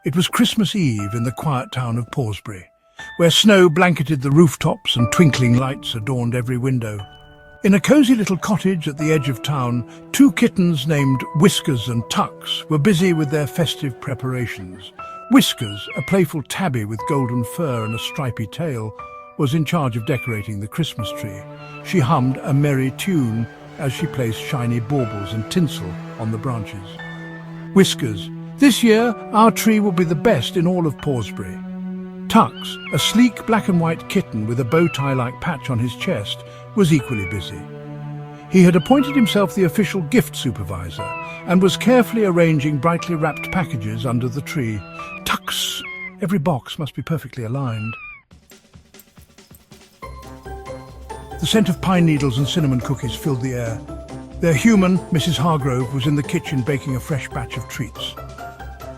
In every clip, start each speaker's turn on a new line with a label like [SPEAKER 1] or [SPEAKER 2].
[SPEAKER 1] It was Christmas Eve in the quiet town of Pawsberry, where snow blanketed the rooftops and twinkling lights adorned every window. In a cosy little cottage at the edge of town, two kittens named Whiskers and Tux were busy with their festive preparations. Whiskers, a playful tabby with golden fur and a stripy tail, was in charge of decorating the Christmas tree. She hummed a merry tune as she placed shiny baubles and tinsel on the branches. Whiskers: "This year, our tree will be the best in all of Pawsberry." Tux, a sleek black and white kitten with a bow tie-like patch on his chest, was equally busy. He had appointed himself the official gift supervisor and was carefully arranging brightly wrapped packages under the tree. Tux! Every box must be perfectly aligned. The scent of pine needles and cinnamon cookies filled the air. Their human, Mrs. Hargrove, was in the kitchen baking a fresh batch of treats.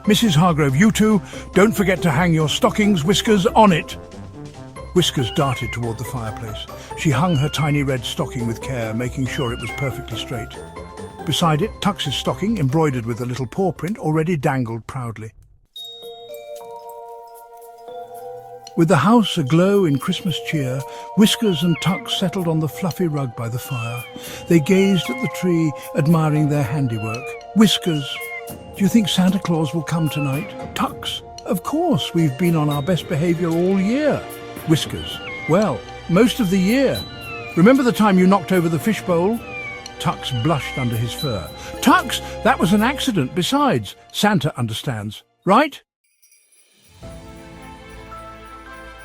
[SPEAKER 1] "Mrs. Hargrove, you two, don't forget to hang your stockings, Whiskers, on it." Whiskers darted toward the fireplace. She hung her tiny red stocking with care, making sure it was perfectly straight. Beside it, Tux's stocking, embroidered with a little paw print, already dangled proudly. With the house aglow in Christmas cheer, Whiskers and Tux settled on the fluffy rug by the fire. They gazed at the tree, admiring their handiwork. Whiskers: "Do you think Santa Claus will come tonight?" Tux: "Of course, we've been on our best behavior all year." Whiskers: "Well, most of the year. Remember the time you knocked over the fishbowl?" Tux blushed under his fur. "Tux, that was an accident. Besides, Santa understands, right?"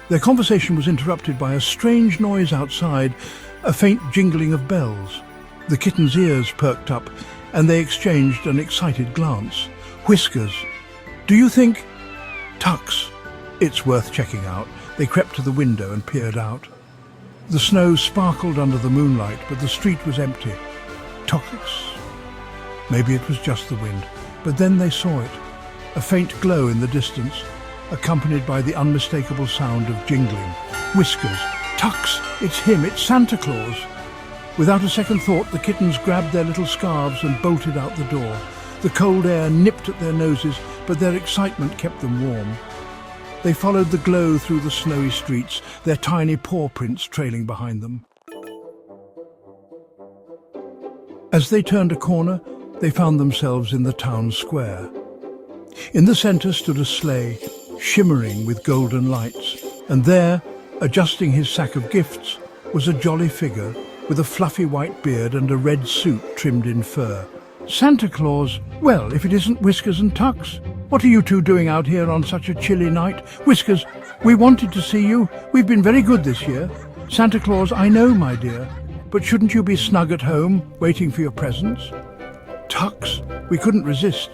[SPEAKER 1] Their conversation was interrupted by a strange noise outside, a faint jingling of bells. The kitten's ears perked up, and they exchanged an excited glance. Whiskers: "Do you think—" Tux: "It's worth checking out." They crept to the window and peered out. The snow sparkled under the moonlight, but the street was empty. Tux: Maybe it was just the wind. But then they saw it, a faint glow in the distance, accompanied by the unmistakable sound of jingling. Whiskers: "Tux, it's him, it's Santa Claus." Without a second thought, the kittens grabbed their little scarves and bolted out the door. The cold air nipped at their noses, but their excitement kept them warm. They followed the glow through the snowy streets, their tiny paw prints trailing behind them. As they turned a corner, they found themselves in the town square. In the centre stood a sleigh, shimmering with golden lights, and there, adjusting his sack of gifts, was a jolly figure with a fluffy white beard and a red suit trimmed in fur. Santa Claus? Well, if it isn't Whiskers and Tux. What are you two doing out here on such a chilly night? Whiskers: "We wanted to see you. We've been very good this year." Santa Claus: "I know, my dear. But shouldn't you be snug at home, waiting for your presents?" Tux: "We couldn't resist.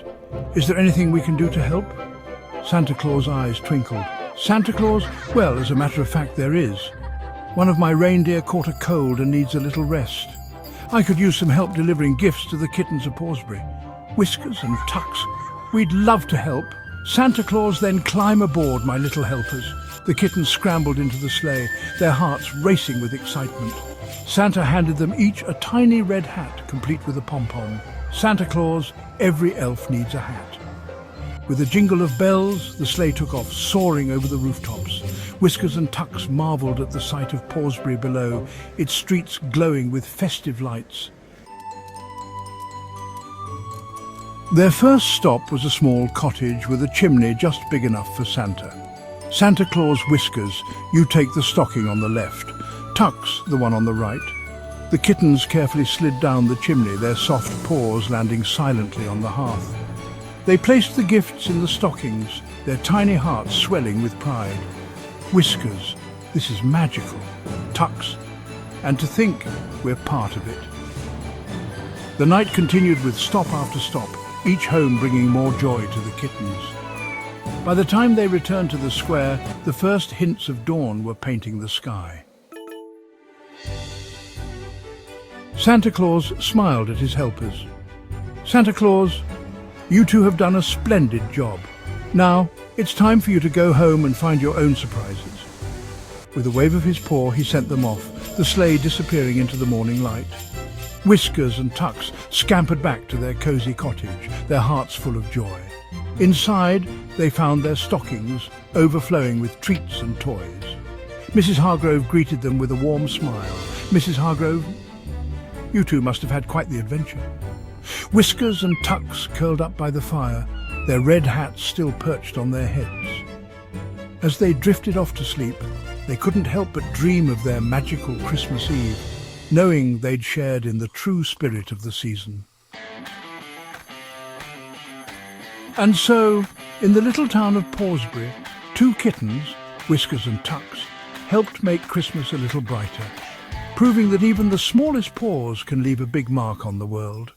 [SPEAKER 1] Is there anything we can do to help?" Santa Claus' eyes twinkled. Santa Claus? Well, as a matter of fact, there is. One of my reindeer caught a cold and needs a little rest. I could use some help delivering gifts to the kittens of Pawsberry. Whiskers and Tux: "We'd love to help." Santa Claus: "Then climb aboard, my little helpers." The kittens scrambled into the sleigh, their hearts racing with excitement. Santa handed them each a tiny red hat, complete with a pom-pom. Santa Claus: "Every elf needs a hat." With a jingle of bells, the sleigh took off, soaring over the rooftops. Whiskers and Tux marvelled at the sight of Pawsberry below, its streets glowing with festive lights. Their first stop was a small cottage with a chimney just big enough for Santa. Santa Claus: "Whiskers, you take the stocking on the left. Tux, the one on the right." The kittens carefully slid down the chimney, their soft paws landing silently on the hearth. They placed the gifts in the stockings, their tiny hearts swelling with pride. Whiskers: "This is magical." Tux: "And to think we're part of it." The night continued with stop after stop, each home bringing more joy to the kittens. By the time they returned to the square, the first hints of dawn were painting the sky. Santa Claus smiled at his helpers. "Santa Claus, you two have done a splendid job. Now, it's time for you to go home and find your own surprises." With a wave of his paw, he sent them off, the sleigh disappearing into the morning light. Whiskers and Tux scampered back to their cosy cottage, their hearts full of joy. Inside, they found their stockings overflowing with treats and toys. Mrs. Hargrove greeted them with a warm smile. Mrs. Hargrove, you two must have had quite the adventure. Whiskers and Tux curled up by the fire, their red hats still perched on their heads. As they drifted off to sleep, they couldn't help but dream of their magical Christmas Eve, knowing they'd shared in the true spirit of the season. And so, in the little town of Pawsberry, two kittens, Whiskers and Tux, helped make Christmas a little brighter, proving that even the smallest paws can leave a big mark on the world.